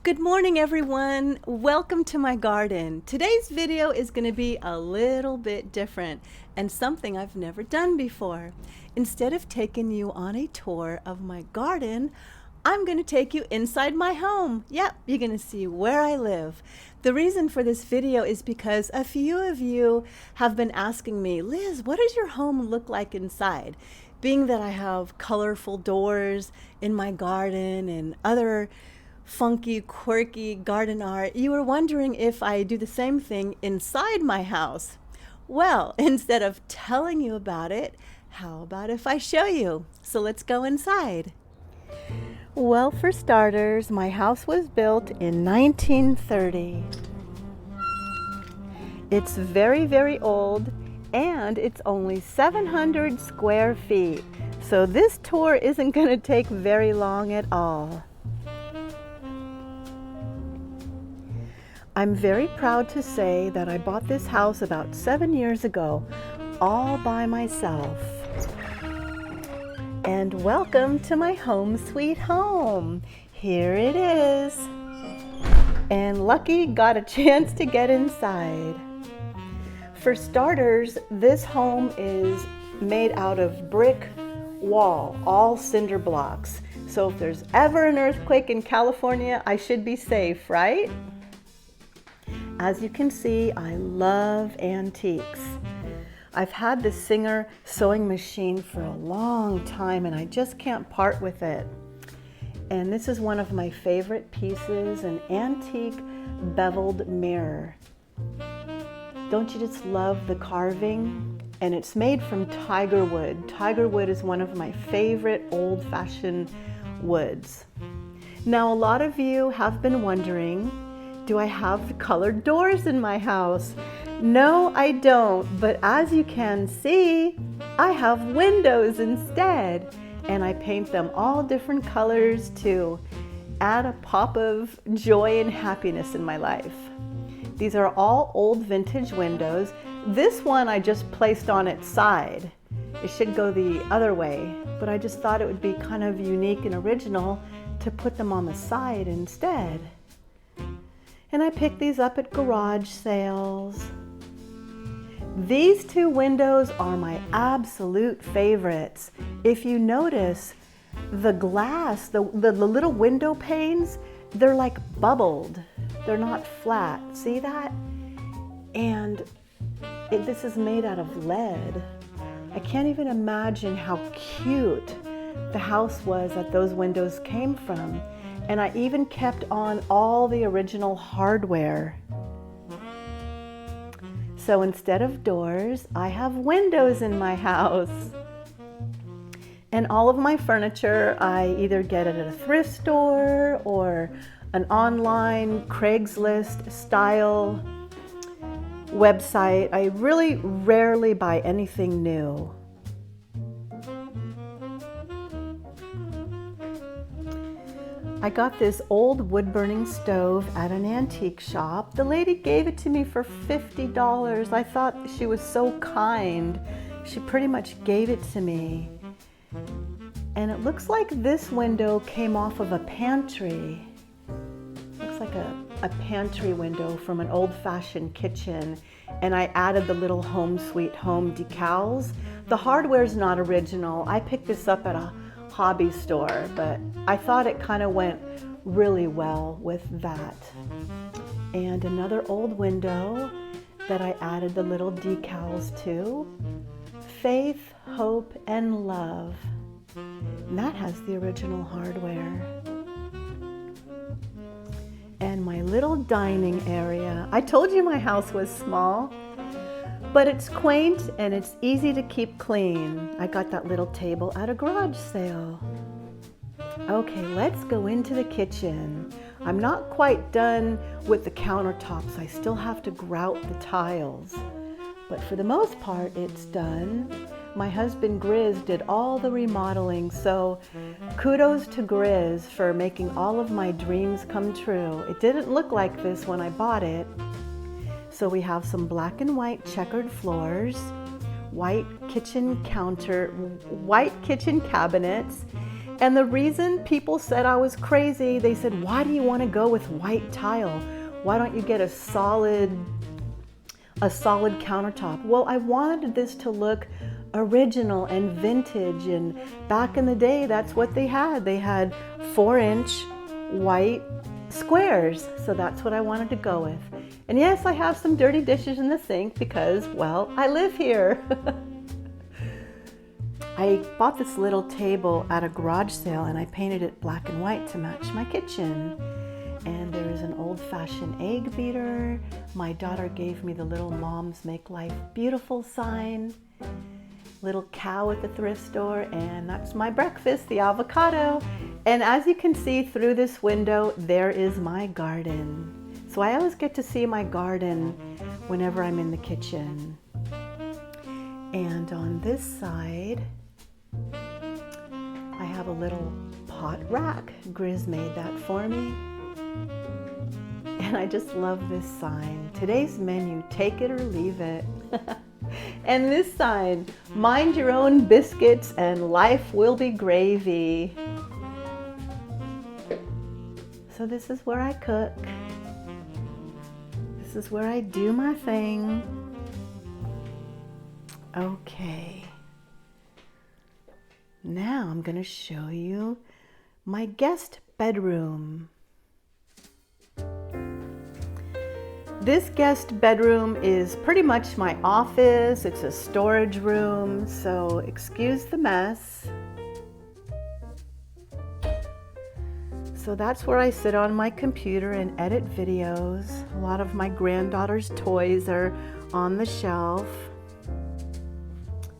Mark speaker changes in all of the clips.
Speaker 1: Good morning, everyone. Welcome to my garden. Today's video is going to be a little bit different and something I've never done before. Instead of taking you on a tour of my garden, I'm going to take you inside my home. Yep, you're going to see where I live. The reason for this video is because a few of you have been asking me, Liz, what does your home look like inside? Being that I have colorful doors in my garden and other funky, quirky garden art, you were wondering if I do the same thing inside my house. Well, instead of telling you about it, how about if I show you? So let's go inside. Well, for starters, my house was built in 1930. It's very, very old, and it's only 700 square feet. So this tour isn't going to take very long at all. I'm very proud to say that I bought this house about 7 years ago, all by myself. And welcome to my home sweet home. Here it is. And Lucky got a chance to get inside. For starters, this home is made out of brick wall, all cinder blocks. So if there's ever an earthquake in California, I should be safe, right? As you can see, I love antiques. I've had the Singer sewing machine for a long time and I just can't part with it. And this is one of my favorite pieces, an antique beveled mirror. Don't you just love the carving? And it's made from tiger wood. Tiger wood is one of my favorite old-fashioned woods. Now, a lot of you have been wondering, do I have colored doors in my house? No, I don't, but as you can see, I have windows instead, and I paint them all different colors to add a pop of joy and happiness in my life. These are all old vintage windows. This one I just placed on its side. It should go the other way, but I just thought it would be kind of unique and original to put them on the side instead. And I picked these up at garage sales. These two windows are my absolute favorites. If you notice, the glass, the little window panes, they're like bubbled. They're not flat. See that? And this is made out of lead. I can't even imagine how cute the house was that those windows came from. And I even kept on all the original hardware. So instead of doors, I have windows in my house. And all of my furniture, I either get it at a thrift store or an online Craigslist style website. I really rarely buy anything new. I got this old wood-burning stove at an antique shop. The lady gave it to me for $50. I thought she was so kind. She pretty much gave it to me. And it looks like this window came off of a pantry. Looks like a pantry window from an old-fashioned kitchen. And I added the little Home Sweet Home decals. The hardware's not original. I picked this up at a hobby store, but I thought it kind of went really well with that. And another old window that I added the little decals to. Faith, hope, and love. And that has the original hardware. And my little dining area. I told you my house was small, but it's quaint and it's easy to keep clean. I got that little table at a garage sale. Okay, let's go into the kitchen. I'm not quite done with the countertops. I still have to grout the tiles. But for the most part, it's done. My husband Grizz did all the remodeling, so kudos to Grizz for making all of my dreams come true. It didn't look like this when I bought it. So we have some black and white checkered floors, white kitchen cabinets, And the reason people said I was crazy, they said, why do you want to go with white tile? Why don't you get a solid countertop? Well, I wanted this to look original and vintage, and back in the day, that's what they had. They had 4-inch white squares, so that's what I wanted to go with. And yes, I have some dirty dishes in the sink because, well, I live here. I bought this little table at a garage sale and I painted it black and white to match my kitchen. And there's an old-fashioned egg beater. My daughter gave me the little Moms Make Life Beautiful sign. Little cow at the thrift store, and that's my breakfast, the avocado. And as you can see through this window, there is my garden. So I always get to see my garden whenever I'm in the kitchen. And on this side, I have a little pot rack. Grizz made that for me. And I just love this sign. Today's menu, take it or leave it. And this sign, mind your own biscuits and life will be gravy. So this is where I cook. This is where I do my thing. Okay. Now I'm going to show you my guest bedroom. This guest bedroom is pretty much my office. It's a storage room, so excuse the mess. So that's where I sit on my computer and edit videos. A lot of my granddaughter's toys are on the shelf.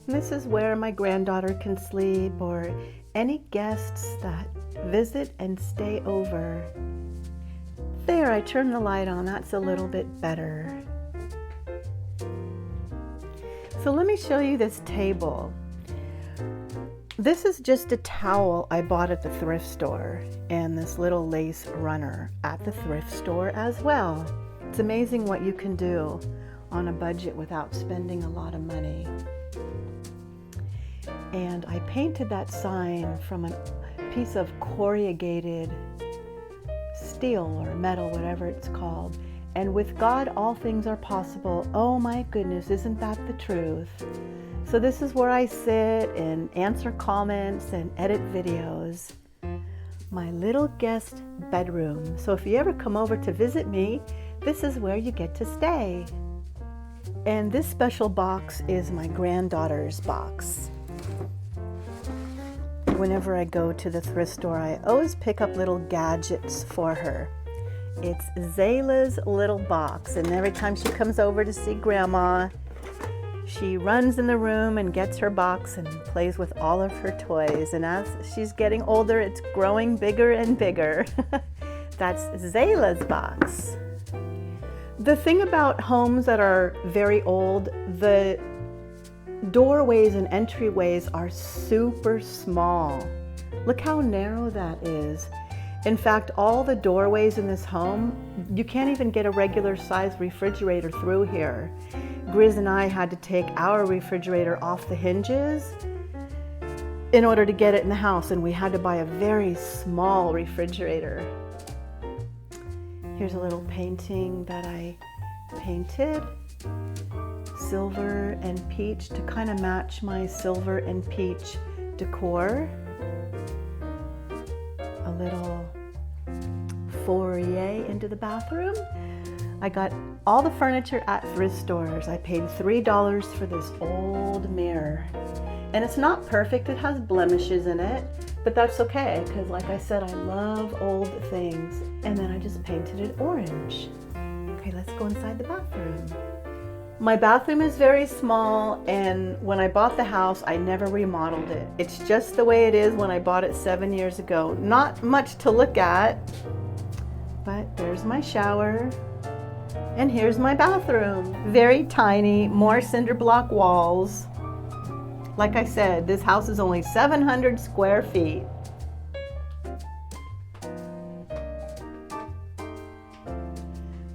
Speaker 1: This is where my granddaughter can sleep, or any guests that visit and stay over. There, I turned the light on. That's a little bit better. So let me show you this table. This is just a towel I bought at the thrift store, and this little lace runner at the thrift store as well. It's amazing what you can do on a budget without spending a lot of money. And I painted that sign from a piece of corrugated steel or metal, whatever it's called. And with God, all things are possible. Oh my goodness, isn't that the truth? So this is where I sit and answer comments and edit videos. My little guest bedroom. So if you ever come over to visit me, this is where you get to stay. And this special box is my granddaughter's box. Whenever I go to the thrift store, I always pick up little gadgets for her. It's Zayla's little box, and every time she comes over to see Grandma, she runs in the room and gets her box and plays with all of her toys. And as she's getting older, it's growing bigger and bigger. That's Zayla's box. The thing about homes that are very old, the doorways and entryways are super small. Look how narrow that is. In fact, all the doorways in this home, you can't even get a regular size refrigerator through here. Grizz and I had to take our refrigerator off the hinges in order to get it in the house, and we had to buy a very small refrigerator. Here's a little painting that I painted. Silver and peach to kind of match my silver and peach decor. A little foyer into the bathroom. I got all the furniture at thrift stores. I paid $3 for this old mirror. And it's not perfect, it has blemishes in it, but that's okay, because like I said, I love old things. And then I just painted it orange. Okay, let's go inside the bathroom. My bathroom is very small, and when I bought the house, I never remodeled it. It's just the way it is when I bought it 7 years ago. Not much to look at, but there's my shower, and here's my bathroom. Very tiny, more cinder block walls. Like I said, this house is only 700 square feet.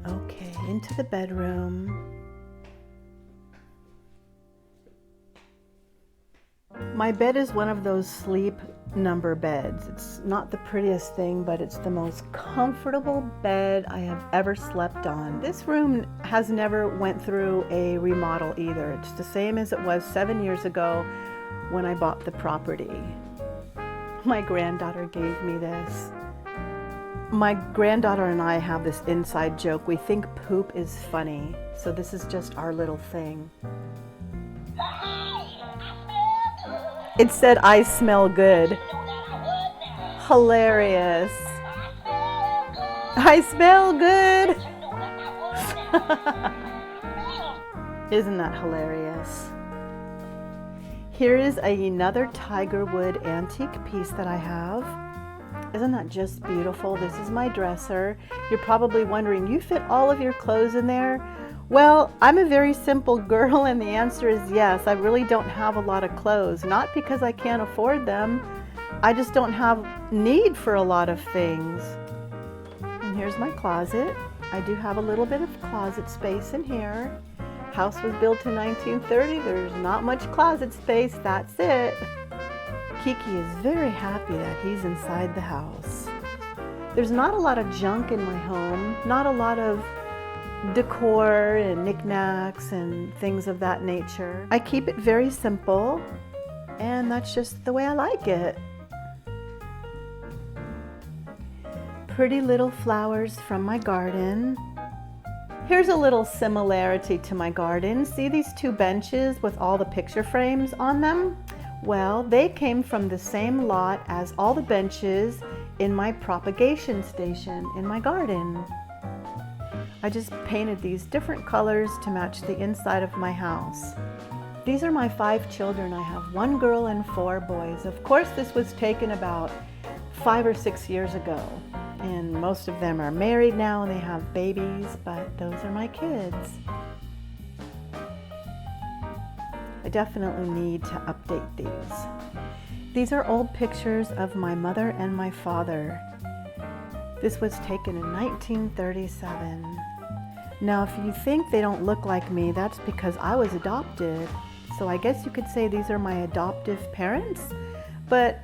Speaker 1: Okay, into the bedroom. My bed is one of those sleep number beds. It's not the prettiest thing, but it's the most comfortable bed I have ever slept on. This room has never went through a remodel either. It's the same as it was 7 years ago when I bought the property. My granddaughter gave me this. My granddaughter and I have this inside joke. We think poop is funny, so this is just our little thing. It said, "I smell good." Hilarious. I smell good. Isn't that hilarious? Here is another tiger wood antique piece that I have. Isn't that just beautiful? This is my dresser. You're probably wondering, you fit all of your clothes in there? Well, I'm a very simple girl, and the answer is yes. I really don't have a lot of clothes, not because I can't afford them. I just don't have need for a lot of things. And here's my closet. I do have a little bit of closet space in here. House was built in 1930. There's not much closet space. That's it. Kiki is very happy that he's inside the house. There's not a lot of junk in my home, not a lot of decor and knickknacks and things of that nature. I keep it very simple, and that's just the way I like it. Pretty little flowers from my garden. Here's a little similarity to my garden. See these two benches with all the picture frames on them? Well, they came from the same lot as all the benches in my propagation station in my garden. I just painted these different colors to match the inside of my house. These are my 5 children. I have 1 girl and 4 boys. Of course, this was taken about 5 or 6 years ago, and most of them are married now and they have babies, but those are my kids. I definitely need to update these. These are old pictures of my mother and my father. This was taken in 1937. Now, if you think they don't look like me, that's because I was adopted. So I guess you could say these are my adoptive parents. But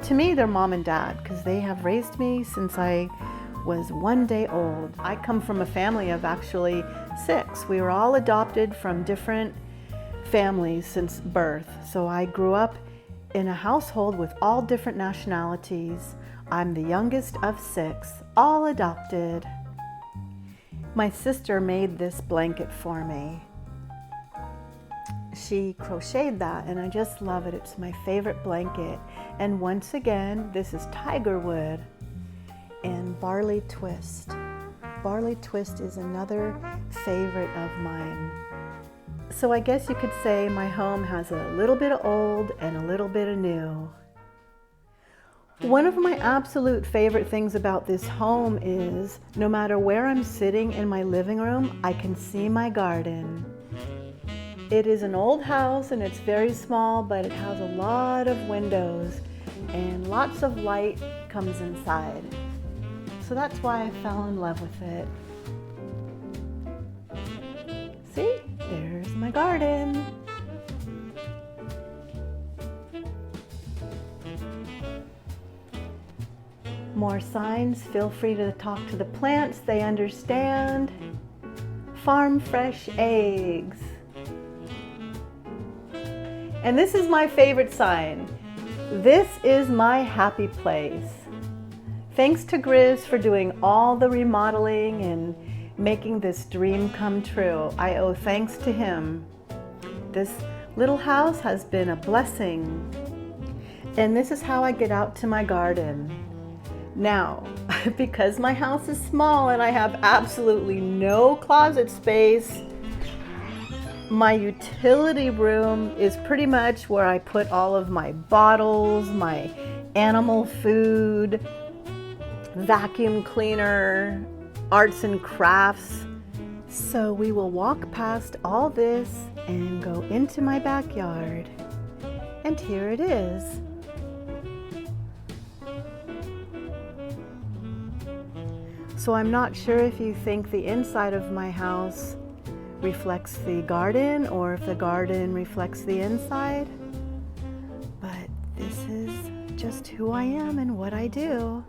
Speaker 1: to me, they're mom and dad because they have raised me since I was 1 day old. I come from a family of actually 6. We were all adopted from different families since birth. So I grew up in a household with all different nationalities. I'm the youngest of 6, all adopted. My sister made this blanket for me. She crocheted that, and I just love it. It's my favorite blanket. And once again, this is tiger wood and barley twist. Barley twist is another favorite of mine. So I guess you could say my home has a little bit of old and a little bit of new. One of my absolute favorite things about this home is no matter where I'm sitting in my living room, I can see my garden. It is an old house and it's very small, but it has a lot of windows and lots of light comes inside. So that's why I fell in love with it. See, there's my garden. More signs. Feel free to talk to the plants. They understand. Farm fresh eggs. And this is my favorite sign. This is my happy place. Thanks to Grizz for doing all the remodeling and making this dream come true. I owe thanks to him. This little house has been a blessing. And this is how I get out to my garden. Now, because my house is small and I have absolutely no closet space, my utility room is pretty much where I put all of my bottles, my animal food, vacuum cleaner, arts and crafts. So we will walk past all this and go into my backyard. And here it is. So I'm not sure if you think the inside of my house reflects the garden or if the garden reflects the inside, but this is just who I am and what I do.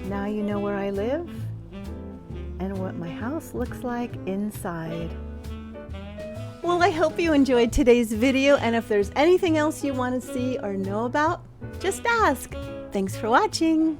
Speaker 1: Now you know where I live and what my house looks like inside. Well, I hope you enjoyed today's video, and if there's anything else you want to see or know about, just ask. Thanks for watching.